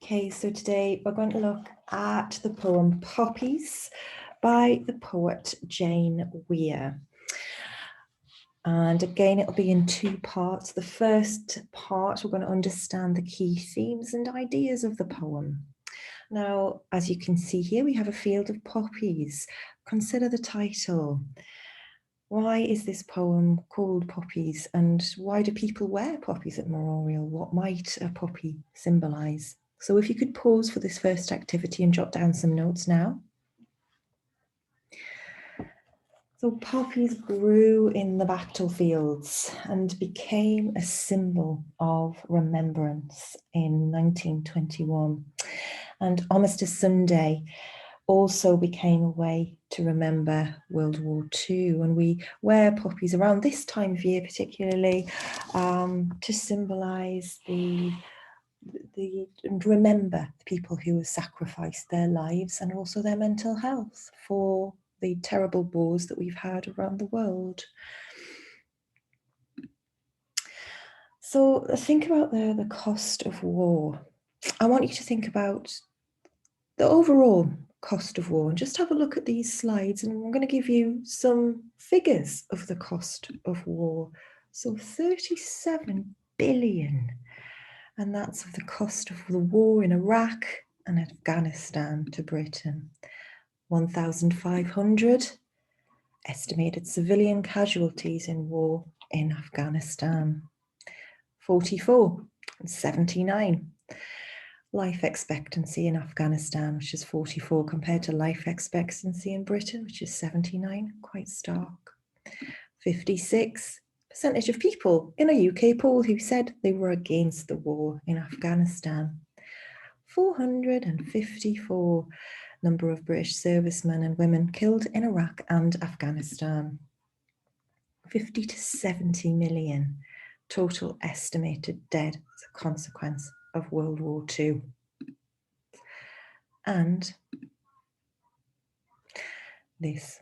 Okay, so today we're going to look at the poem Poppies by the poet Jane Weir. And again, it'll be in two parts. The first part, we're going to understand the key themes and ideas of the poem. Now, as you can see here, we have a field of poppies. Consider the title. Why is this poem called Poppies, and why do people wear poppies at Memorial? What might a poppy symbolise? So if you could pause for this first activity and jot down some notes now. So poppies grew in the battlefields and became a symbol of remembrance in 1921. And Armistice Sunday also became a way to remember World War II. And we wear poppies around this time of year, particularly to symbolise and remember the people who have sacrificed their lives and also their mental health for the terrible wars that we've had around the world. So think about the cost of war. I want you to think about the overall cost of war and just have a look at these slides, and I'm going to give you some figures of the cost of war. So 37 billion. And that's of the cost of the war in Iraq and Afghanistan to Britain. 1,500 estimated civilian casualties in war in Afghanistan. 44 and 79. Life expectancy in Afghanistan, which is 44, compared to life expectancy in Britain, which is 79, quite stark. 56% of people in a UK poll who said they were against the war in Afghanistan. 454 number of British servicemen and women killed in Iraq and Afghanistan. 50 to 70 million total estimated dead as a consequence of World War II. And this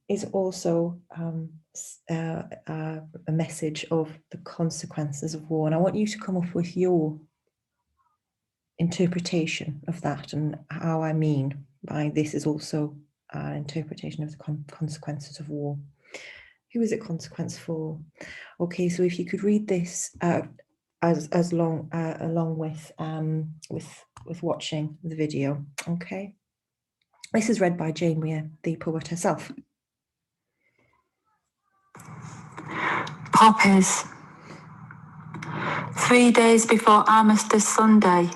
is also a message of the consequences of war. And I want you to come up with your interpretation of that, and how I mean by this is also an interpretation of the consequences of war. Who is it consequence for? Okay, so if you could read this along with watching the video. Okay. This is read by Jane Weir, the poet herself. Poppies. 3 days before Armistice Sunday,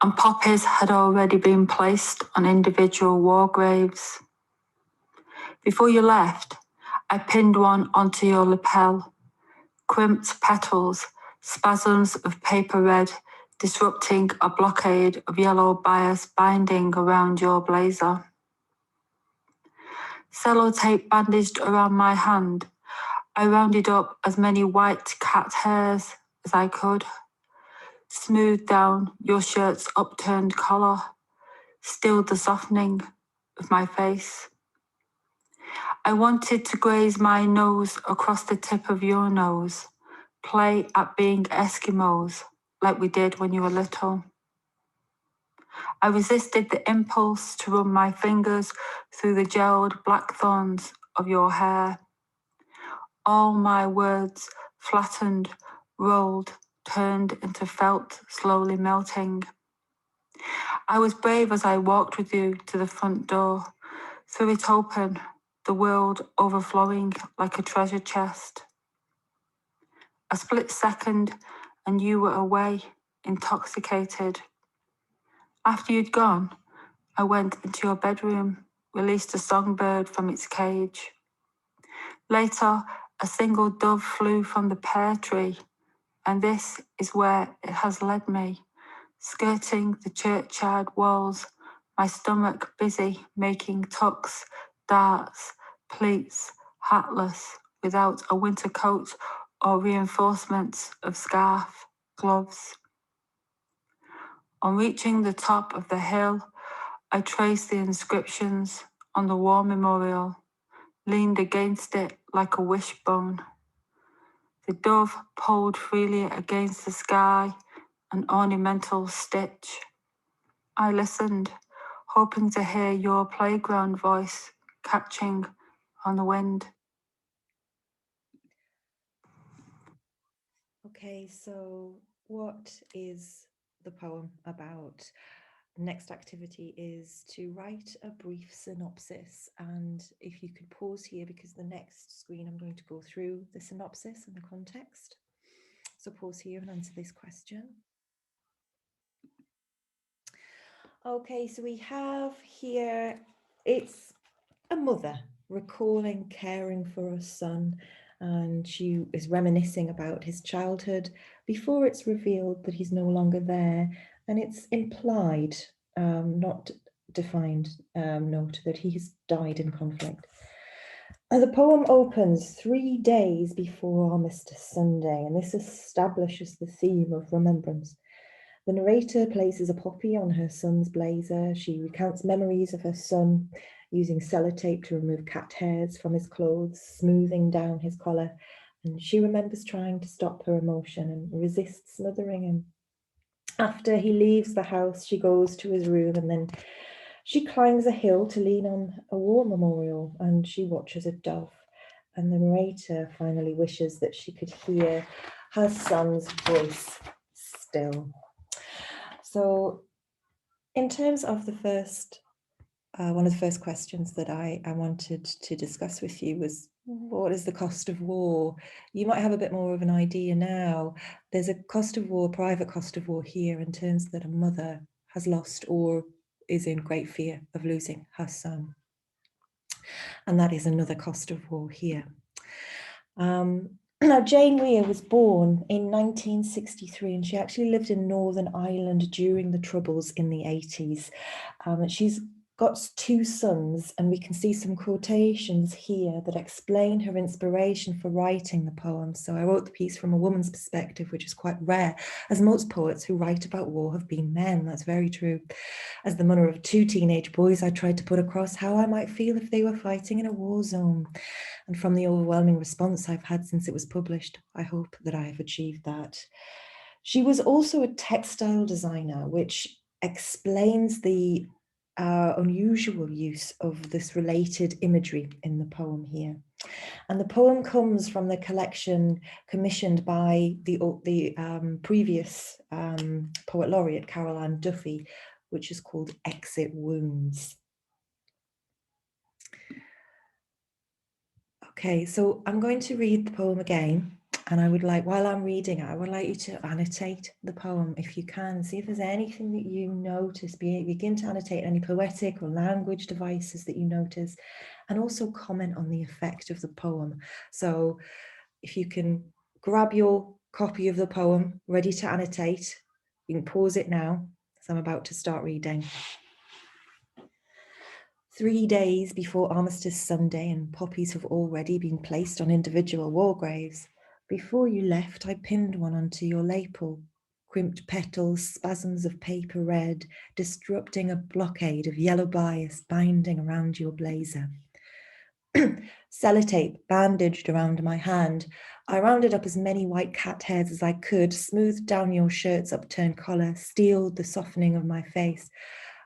and poppies had already been placed on individual war graves. Before you left, I pinned one onto your lapel, crimped petals, spasms of paper red, disrupting a blockade of yellow bias binding around your blazer. Sellotape bandaged around my hand, I rounded up as many white cat hairs as I could, smoothed down your shirt's upturned collar, stilled the softening of my face. I wanted to graze my nose across the tip of your nose, play at being Eskimos like we did when you were little. I resisted the impulse to run my fingers through the gelled black thorns of your hair. All my words flattened, rolled, turned into felt, slowly melting. I was brave as I walked with you to the front door, threw it open, the world overflowing like a treasure chest. A split second, and you were away, intoxicated. After you'd gone, I went into your bedroom, released a songbird from its cage. Later, a single dove flew from the pear tree, and this is where it has led me, skirting the churchyard walls, my stomach busy making tucks, darts, pleats, hatless, without a winter coat or reinforcements of scarf, gloves. On reaching the top of the hill, I traced the inscriptions on the war memorial, leaned against it like a wishbone. The dove pulled freely against the sky, an ornamental stitch. I listened, hoping to hear your playground voice catching on the wind. Okay, so what is the poem about? Next activity is to write a brief synopsis, and if you could pause here, because the next screen I'm going to go through the synopsis and the context. So pause here and answer this question. Okay, so we have here, it's a mother recalling caring for her son, and she is reminiscing about his childhood before it's revealed that he's no longer there, and it's implied, not defined, note that he has died in conflict. And the poem opens 3 days before Armistice Sunday, and this establishes the theme of remembrance. The narrator places a poppy on her son's blazer. She recounts memories of her son using sellotape to remove cat hairs from his clothes, smoothing down his collar. And she remembers trying to stop her emotion and resists smothering him. After he leaves the house, she goes to his room, and then she climbs a hill to lean on a war memorial, and she watches a dove. And the narrator finally wishes that she could hear her son's voice still. So in terms of the first, one of the first questions that I wanted to discuss with you was, what is the cost of war? You might have a bit more of an idea now. There's a cost of war, private cost of war here, in terms that a mother has lost or is in great fear of losing her son. And that is another cost of war here. Now, Jane Weir was born in 1963, and she actually lived in Northern Ireland during the Troubles in the 80s. She's got 2 sons, and we can see some quotations here that explain her inspiration for writing the poem. So I wrote the piece from a woman's perspective, which is quite rare, as most poets who write about war have been men. That's very true. As the mother of 2 teenage boys, I tried to put across how I might feel if they were fighting in a war zone. And from the overwhelming response I've had since it was published, I hope that I have achieved that. She was also a textile designer, which explains the unusual use of this related imagery in the poem here. And the poem comes from the collection commissioned by the previous poet laureate, Carol Ann Duffy, which is called Exit Wounds. Okay, so I'm going to read the poem again, and I would like, while I'm reading it, I would like you to annotate the poem if you can. See if there's anything that you notice. Begin to annotate any poetic or language devices that you notice, and also comment on the effect of the poem. So if you can grab your copy of the poem, ready to annotate, you can pause it now, as I'm about to start reading. 3 days before Armistice Sunday, and poppies have already been placed on individual war graves. Before you left, I pinned one onto your lapel. Crimped petals, spasms of paper red, disrupting a blockade of yellow bias binding around your blazer. Sellotape bandaged around my hand. I rounded up as many white cat hairs as I could, smoothed down your shirt's upturned collar, steeled the softening of my face.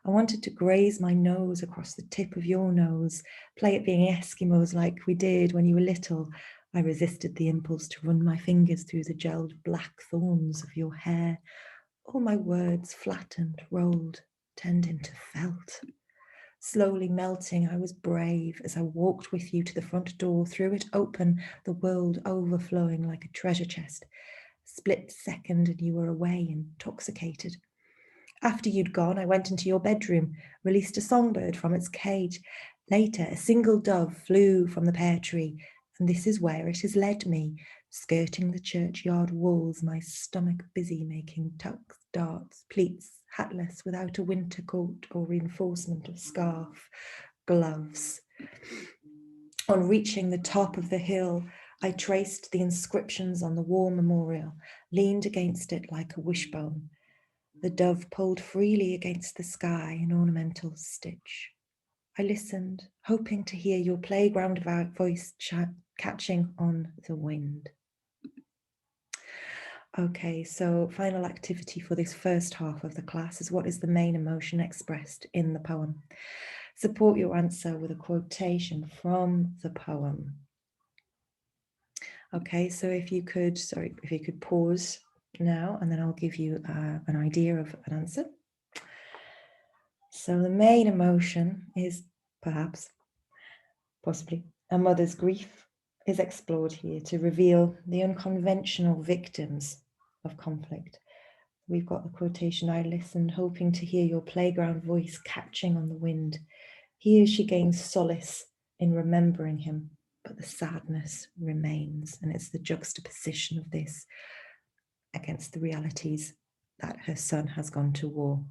I wanted to graze my nose across the tip of your nose, play at being Eskimos like we did when you were little. I resisted the impulse to run my fingers through the gelled black thorns of your hair. All my words flattened, rolled, turned into felt. Slowly melting, I was brave as I walked with you to the front door, threw it open, the world overflowing like a treasure chest. Split second and you were away, intoxicated. After you'd gone, I went into your bedroom, released a songbird from its cage. Later, a single dove flew from the pear tree, and this is where it has led me, skirting the churchyard walls, my stomach busy making tucks, darts, pleats, hatless, without a winter coat or reinforcement of scarf, gloves. On reaching the top of the hill, I traced the inscriptions on the war memorial, leaned against it like a wishbone. The dove pulled freely against the sky, an ornamental stitch. I listened, hoping to hear your playground voice catching on the wind. Okay, so final activity for this first half of the class is what is the main emotion expressed in the poem? Support your answer with a quotation from the poem. Okay, so if you could pause now, and then I'll give you an idea of an answer. So the main emotion is possibly, a mother's grief is explored here to reveal the unconventional victims of conflict. We've got the quotation, I listened, hoping to hear your playground voice catching on the wind. Here she gains solace in remembering him, but the sadness remains. And it's the juxtaposition of this against the realities that her son has gone to war.